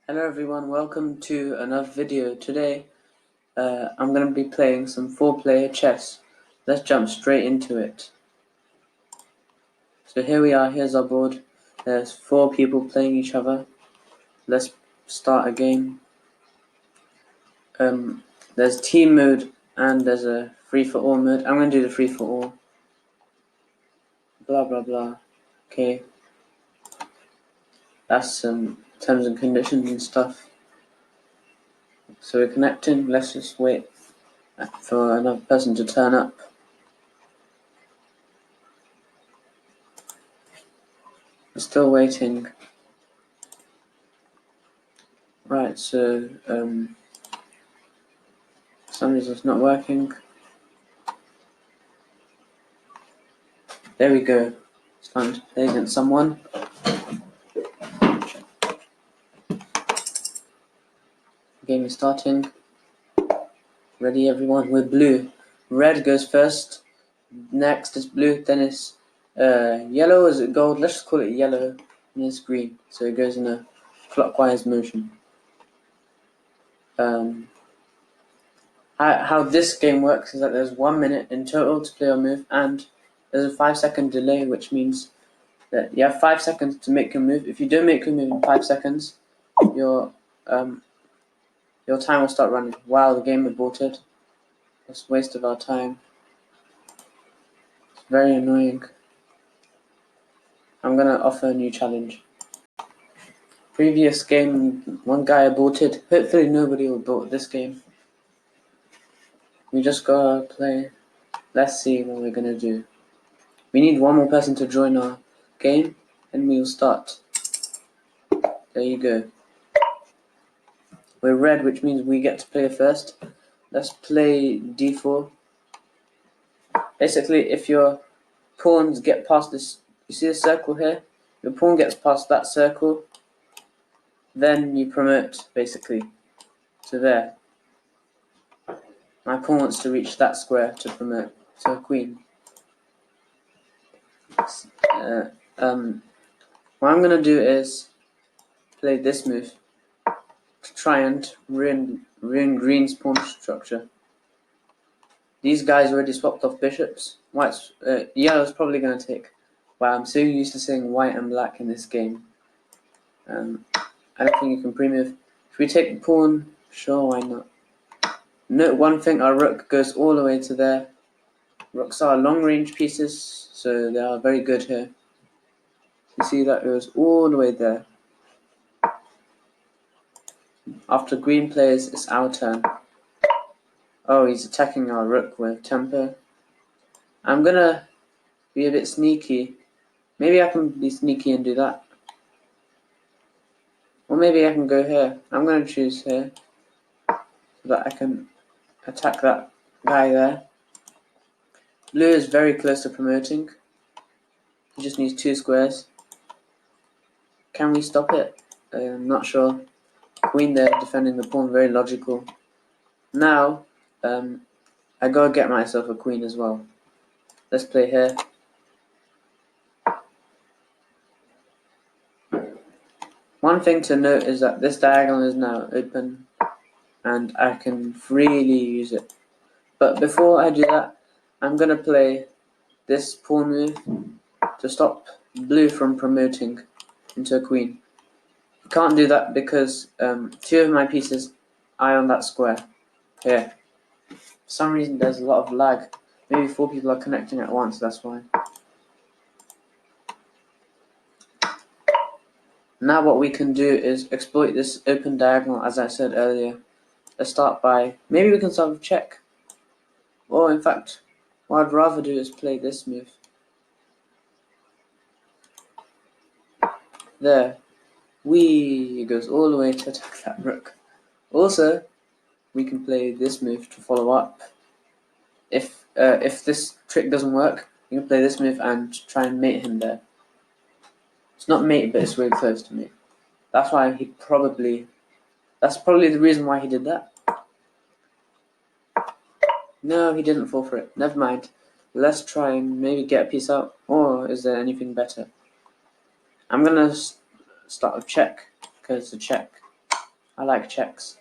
Hello everyone, welcome to another video. Today I'm going to be playing some 4-player chess. Let's jump straight into it. So here we are, here's our board. There's 4 people playing each other. Let's start a game. There's team mode and there's a free-for-all mode. I'm going to do the free-for-all. Blah blah blah. Okay. That's some terms and conditions and stuff. So we're connecting. Let's just wait for another person to turn up. We're still waiting. Right, so for some reason it's not working. There we go. It's time to play against someone. Game is starting. Ready everyone? We're blue. Red goes first. Next is blue. Then it's yellow. Is it gold? Let's just call it yellow. And it's green. So it goes in a clockwise motion. How this game works is that there's 1 minute in total to play your move, and there's a 5-second delay, which means that you have 5 seconds to make your move. If you don't make your move in 5 seconds, your time will start running. Wow, the game aborted. It's a waste of our time. It's very annoying. I'm gonna offer a new challenge. Previous game, one guy aborted. Hopefully nobody will abort this game. We just gotta play. Let's see what we're gonna do. We need one more person to join our game, and we'll start. There you go. We're red, which means we get to play first. Let's play d4. Basically, if your pawns get past this, you see the circle here? Your pawn gets past that circle, then you promote, basically, to there. My pawn wants to reach that square to promote to a queen. What I'm going to do is play this move to try and ruin green's pawn structure. These guys already swapped off bishops. Yellow's probably going to take. Wow, I'm so used to seeing white and black in this game. I don't think you can pre-move. If we take the pawn, sure, why not? Note one thing, our rook goes all the way to there. Rooks are long-range pieces, so they are very good here. You see that goes all the way there. After green plays, it's our turn. Oh, he's attacking our rook with tempo. I'm gonna be a bit sneaky. Maybe I can be sneaky and do that. Or maybe I can go here. I'm gonna choose here, so that I can attack that guy there. Blue is very close to promoting. He just needs 2 squares. Can we stop it? I'm not sure. Queen there, defending the pawn, very logical. Now, I gotta get myself a queen as well. Let's play here. One thing to note is that this diagonal is now open, and I can freely use it. But before I do that, I'm gonna play this pawn move to stop blue from promoting into a queen. You can't do that because 2 of my pieces eye on that square here. For some reason there's a lot of lag. Maybe 4 people are connecting at once, that's why. Now what we can do is exploit this open diagonal, as I said earlier. Let's start by, maybe we can start with check. Or in fact, what I'd rather do is play this move. There. It goes all the way to attack that rook. Also, we can play this move to follow up. If this trick doesn't work, you can play this move and try and mate him there. It's not mate, but it's really close to mate. That's probably the reason why he did that. No, he didn't fall for it. Never mind. Let's try and maybe get a piece out. Or is there anything better? I'm gonna start with check, because it's a check. I like checks.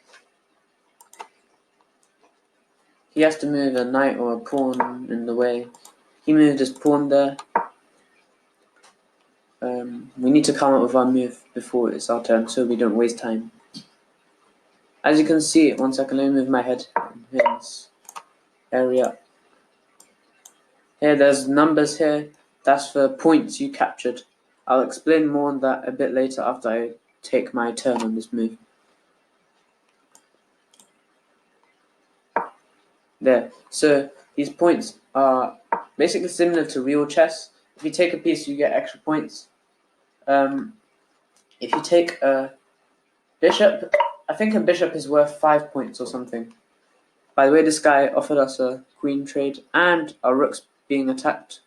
He has to move a knight or a pawn in the way. He moved his pawn there. We need to come up with our move before it's our turn, so we don't waste time. As you can see, 1 second, let me move my head in this area. Here, there's numbers here. That's for points you captured. I'll explain more on that a bit later after I take my turn on this move. There. So these points are basically similar to real chess. If you take a piece, you get extra points. If you take a bishop, I think a bishop is worth 5 points or something. By the way, this guy offered us a queen trade and our rook's being attacked.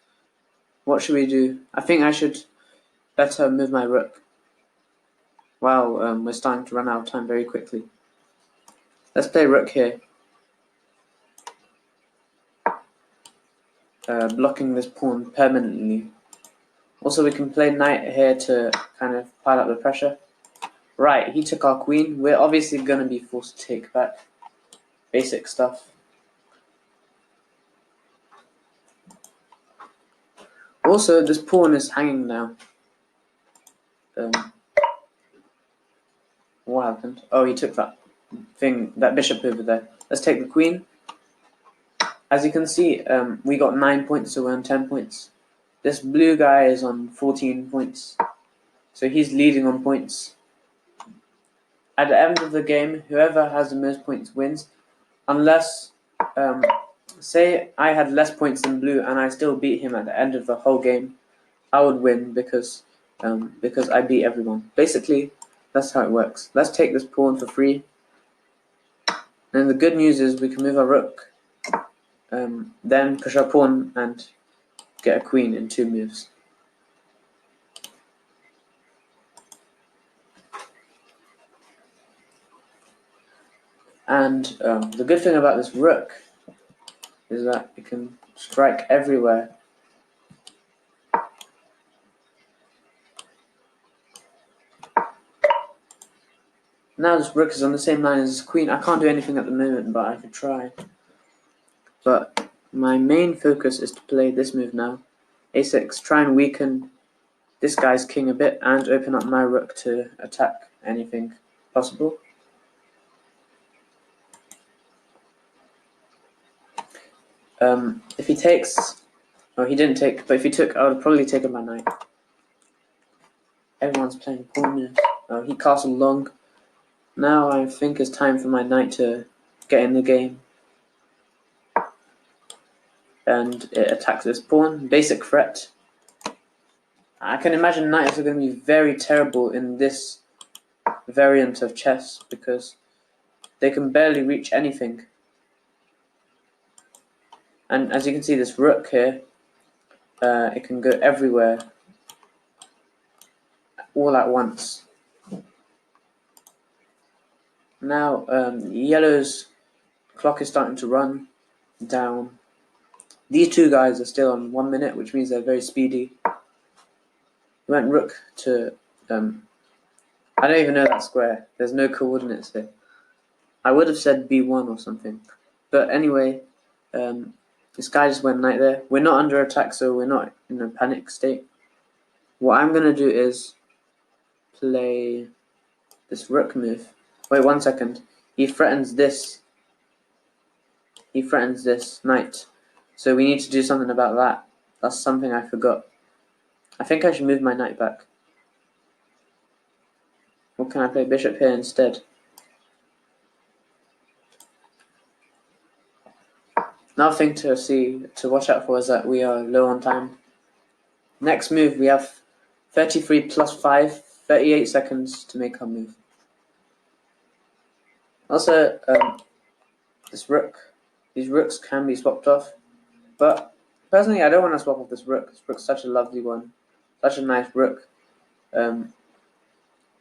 What should we do? I think I should better move my rook. Wow, we're starting to run out of time very quickly. Let's play rook here. Blocking this pawn permanently. Also, we can play knight here to kind of pile up the pressure. Right, he took our queen. We're obviously going to be forced to take back. Basic stuff. Also, this pawn is hanging now. What happened? Oh, he took that thing, that bishop over there. Let's take the queen. As you can see, we got 9 points, so we're on 10 points. This blue guy is on 14 points. So he's leading on points. At the end of the game, whoever has the most points wins. Unless, say I had less points than blue and I still beat him at the end of the whole game, I would win because I beat everyone. Basically, that's how it works. Let's take this pawn for free. And the good news is we can move our rook, then push our pawn and get a queen in 2 moves. And the good thing about this rook is that it can strike everywhere. Now this rook is on the same line as this queen. I can't do anything at the moment, but I could try. But my main focus is to play this move now. a6, try and weaken this guy's king a bit and open up my rook to attack anything possible. If he takes, oh, he didn't take, but if he took, I would probably take my knight. Everyone's playing pawn moves. Oh, he castled long. Now I think it's time for my knight to get in the game. And it attacks this pawn. Basic threat. I can imagine knights are going to be very terrible in this variant of chess because they can barely reach anything. And as you can see, this rook here, it can go everywhere all at once. Now, yellow's clock is starting to run down. These 2 guys are still on 1 minute, which means they're very speedy. We went rook to, I don't even know that square. There's no coordinates here. I would have said b1 or something. But anyway, this guy just went knight there. We're not under attack, so we're not in a panic state. What I'm going to do is play this rook move. Wait 1 second. He threatens this. He threatens this knight. So we need to do something about that. That's something I forgot. I think I should move my knight back. Or can I play bishop here instead? Another thing to watch out for is that we are low on time. Next move, we have 33 plus 5, 38 seconds to make our move. Also, these rooks can be swapped off, but personally I don't want to swap off this rook. This rook's such a lovely one, such a nice rook. I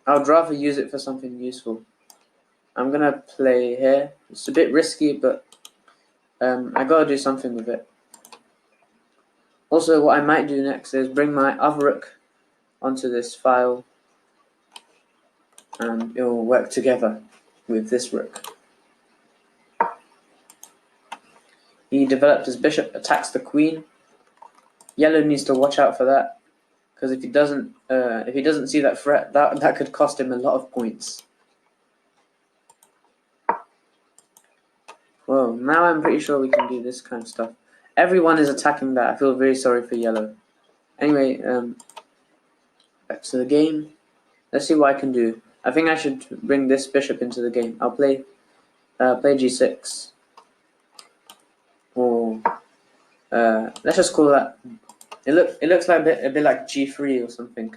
would rather use it for something useful. I'm gonna play here. It's a bit risky, but I gotta do something with it. Also, what I might do next is bring my other rook onto this file. and it will work together with this rook. He developed his bishop, attacks the queen. Yellow needs to watch out for that, because if he doesn't see that threat, that could cost him a lot of points. Well, now I'm pretty sure we can do this kind of stuff. Everyone is attacking that. I feel very sorry for yellow. Anyway, back to the game. Let's see what I can do. I think I should bring this bishop into the game. I'll play g6. Or let's just call that. It looks like a bit like g3 or something.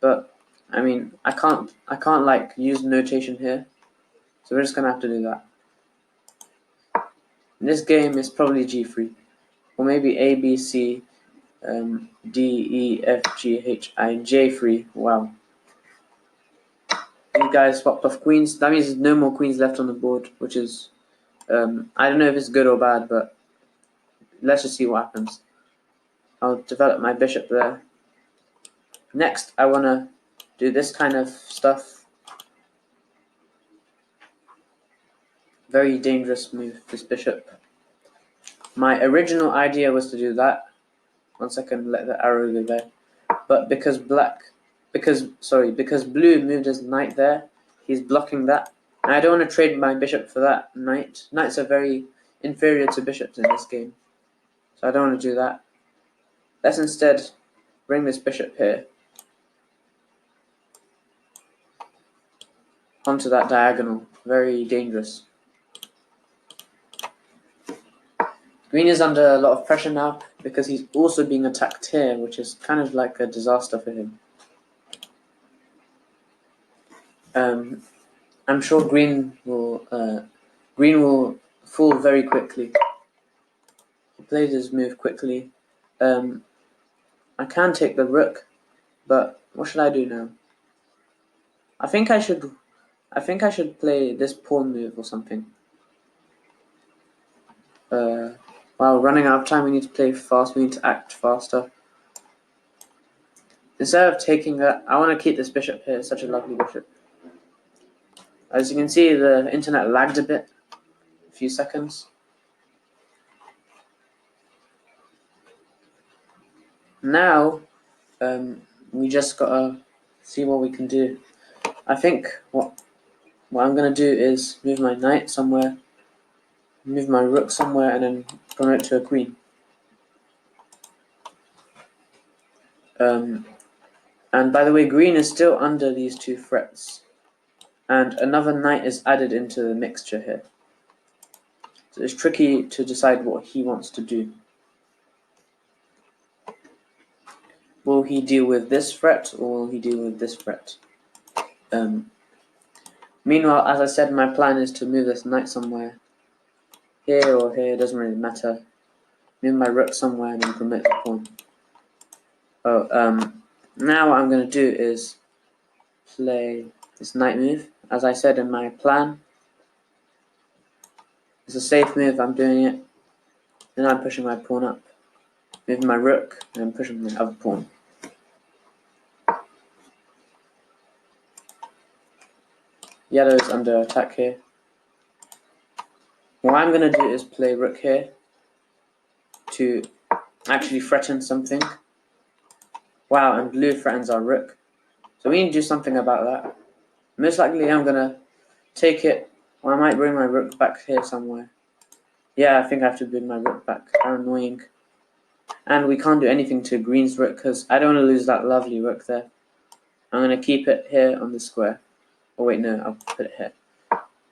But I mean, I can't like use notation here. So we're just gonna have to do that. In this game is probably g3. Or maybe A, B, C, D, E, F, G, H, I, J3. Wow. You guys swapped off queens. That means there's no more queens left on the board, which is, I don't know if it's good or bad, but let's just see what happens. I'll develop my bishop there. Next, I want to do this kind of stuff. Very dangerous move, this bishop. My original idea was to do that. 1 second, let the arrow go there. But because blue moved his knight there, he's blocking that. And I don't want to trade my bishop for that knight. Knights are very inferior to bishops in this game. So I don't want to do that. Let's instead bring this bishop here onto that diagonal. Very dangerous. Green is under a lot of pressure now because he's also being attacked here, which is kind of like a disaster for him. I'm sure green will fall very quickly. He played his move quickly. I can take the rook, but what should I do now? I think I should play this pawn move or something. Wow, running out of time. We need to play fast. We need to act faster. Instead of taking that, I want to keep this bishop here. It's such a lovely bishop. As you can see, the internet lagged a bit. A few seconds. Now, we just gotta see what we can do. I think what I'm gonna do is move my knight somewhere, move my rook somewhere, and then promote to a queen. And by the way, green is still under these two threats, and another knight is added into the mixture here. So it's tricky to decide what he wants to do. Will he deal with this threat, or will he deal with this threat? Meanwhile, as I said, my plan is to move this knight somewhere. Here or here, doesn't really matter. Move my rook somewhere and then promote the pawn. Now what I'm going to do is play this knight move. As I said in my plan, it's a safe move, I'm doing it. Then I'm pushing my pawn up. Moving my rook, and then pushing my other pawn. Yellow is under attack here. What I'm going to do is play rook here to actually threaten something. Wow, and blue threatens our rook. So we need to do something about that. Most likely I'm going to take it, or I might bring my rook back here somewhere. Yeah, I think I have to bring my rook back. How annoying. And we can't do anything to green's rook because I don't want to lose that lovely rook there. I'm going to keep it here on the square. Oh wait, no, I'll put it here.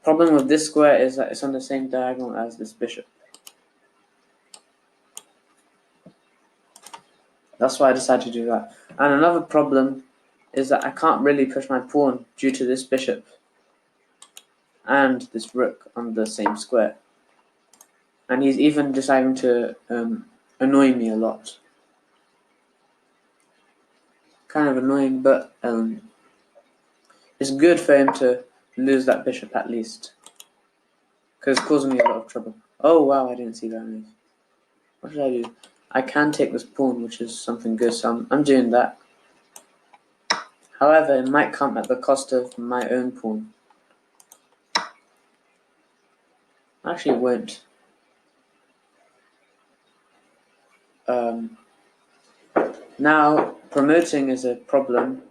Problem with this square is that it's on the same diagonal as this bishop. That's why I decided to do that. And another problem is that I can't really push my pawn due to this bishop and this rook on the same square. And he's even deciding to annoy me a lot. Kind of annoying, but it's good for him to lose that bishop at least. Because it's causing me a lot of trouble. Oh wow, I didn't see that move. What should I do? I can take this pawn, which is something good, so I'm doing that. However, it might come at the cost of my own pawn. Actually, it won't. Now, promoting is a problem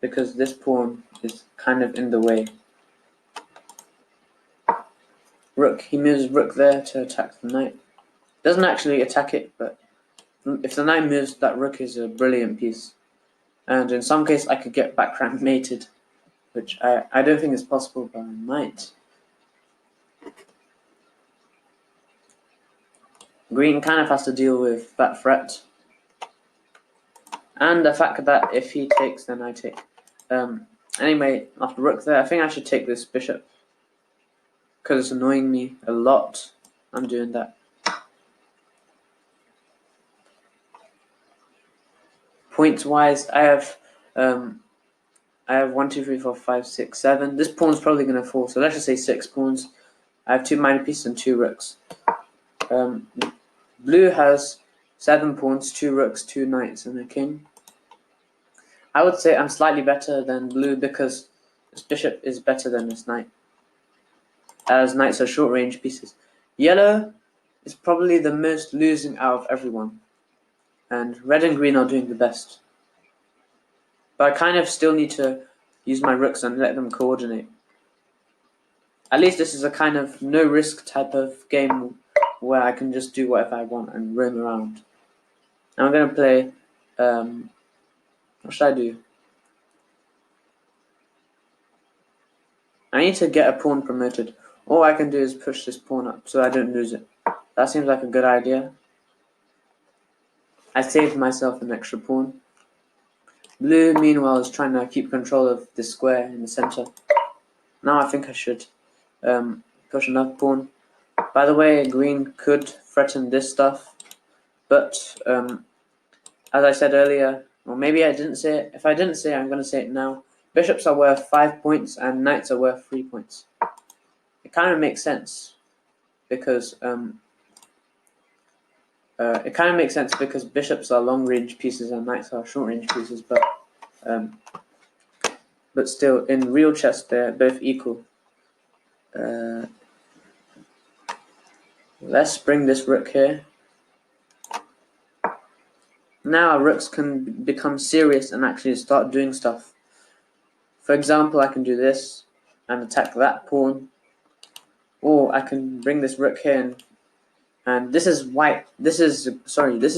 because this pawn is kind of in the way. Rook, he moves rook there to attack the knight. Doesn't actually attack it, but if the knight moves, that rook is a brilliant piece. And in some case, I could get background mated, which I don't think is possible, but I might. Green kind of has to deal with that threat. And the fact that if he takes, then I take. Anyway, after rook there, I think I should take this bishop. Because it's annoying me a lot. I'm doing that. Points-wise, I have 1, 2, 3, 4, 5, 6, 7. This pawn's probably going to fall, so let's just say 6 pawns. I have 2 minor pieces and 2 rooks. Blue has 7 pawns, 2 rooks, 2 knights, and a king. I would say I'm slightly better than blue because this bishop is better than this knight, as knights are short-range pieces. Yellow is probably the most losing out of everyone, and red and green are doing the best. But I kind of still need to use my rooks and let them coordinate. At least this is a kind of no-risk type of game where I can just do whatever I want and roam around. Now I'm going to play... what should I do? I need to get a pawn promoted. All I can do is push this pawn up so I don't lose it. That seems like a good idea. I saved myself an extra pawn. Blue, meanwhile, is trying to keep control of this square in the center. Now I think I should push another pawn. By the way, green could threaten this stuff, but as I said earlier, or maybe I didn't say it. If I didn't say it, I'm going to say it now. Bishops are worth 5 points and knights are worth 3 points. It kind of makes sense because bishops are long-range pieces and knights are short-range pieces, but still, in real chess, they're both equal. Let's bring this rook here. Now our rooks can become serious and actually start doing stuff. For example, I can do this and attack that pawn, or I can bring this rook here and this is white. This is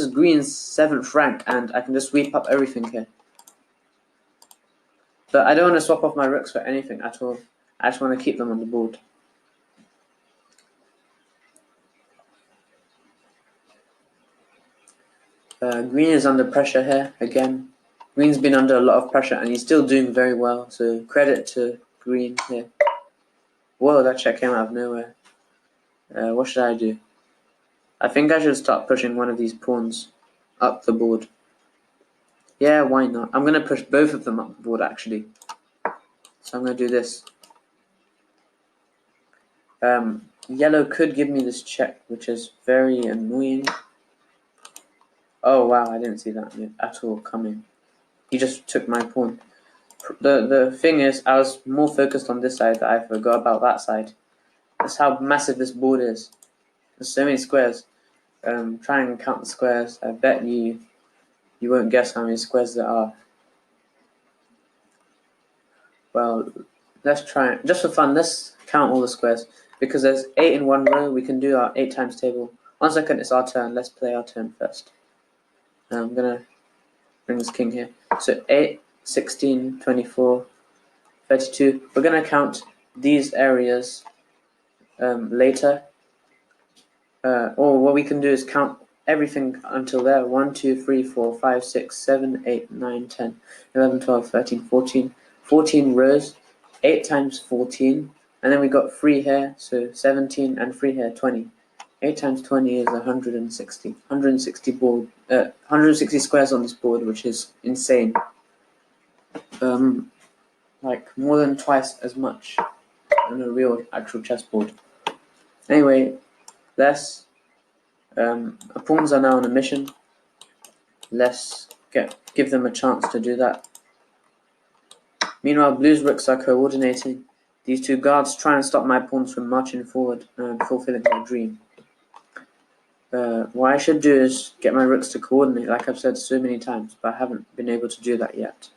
green's 7th rank, and I can just sweep up everything here. But I don't want to swap off my rooks for anything at all. I just want to keep them on the board. Green is under pressure here again. Green's been under a lot of pressure and he's still doing very well, so credit to green here. Whoa, that check came out of nowhere. What should I do? I think I should start pushing one of these pawns up the board. Yeah, why not? I'm going to push both of them up the board actually. So I'm going to do this. Yellow could give me this check, which is very annoying. Oh wow, I didn't see that at all coming. He just took my pawn. The thing is, I was more focused on this side that I forgot about that side. That's how massive this board is. There's so many squares. Try and count the squares. I bet you won't guess how many squares there are. Well, let's try it. Just for fun, let's count all the squares. Because there's 8 in one row, we can do our 8 times table. 1 second, it's our turn. Let's play our turn first. I'm going to bring this king here. So 8, 16, 24, 32. We're going to count these areas later. Or what we can do is count everything until there. 1, 2, 3, 4, 5, 6, 7, 8, 9, 10, 11, 12, 13, 14. 14 rows. 8 times 14. And then we got 3 here, so 17, and 3 here, 20. 8 times 20 is 160. 160 squares on this board, which is insane. Like more than twice as much on a real actual chessboard. Anyway, let's our pawns are now on a mission. Let's give them a chance to do that. Meanwhile, blue's rooks are coordinating. These two guards try and stop my pawns from marching forward and fulfilling my dream. What I should do is get my rooks to coordinate, like I've said so many times, but I haven't been able to do that yet.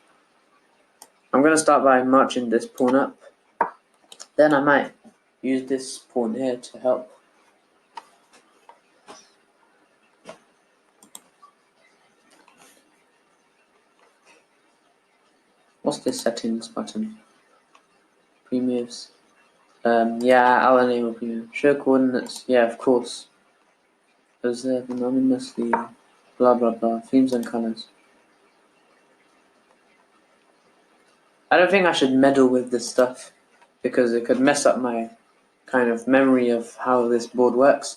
I'm going to start by marching this pawn up. Then I might use this pawn here to help. What's this settings button? Premiums. Yeah, I'll enable premium. Show coordinates. Yeah, of course. Observe anonymously. Blah blah blah. Themes and colors. I don't think I should meddle with this stuff because it could mess up my kind of memory of how this board works.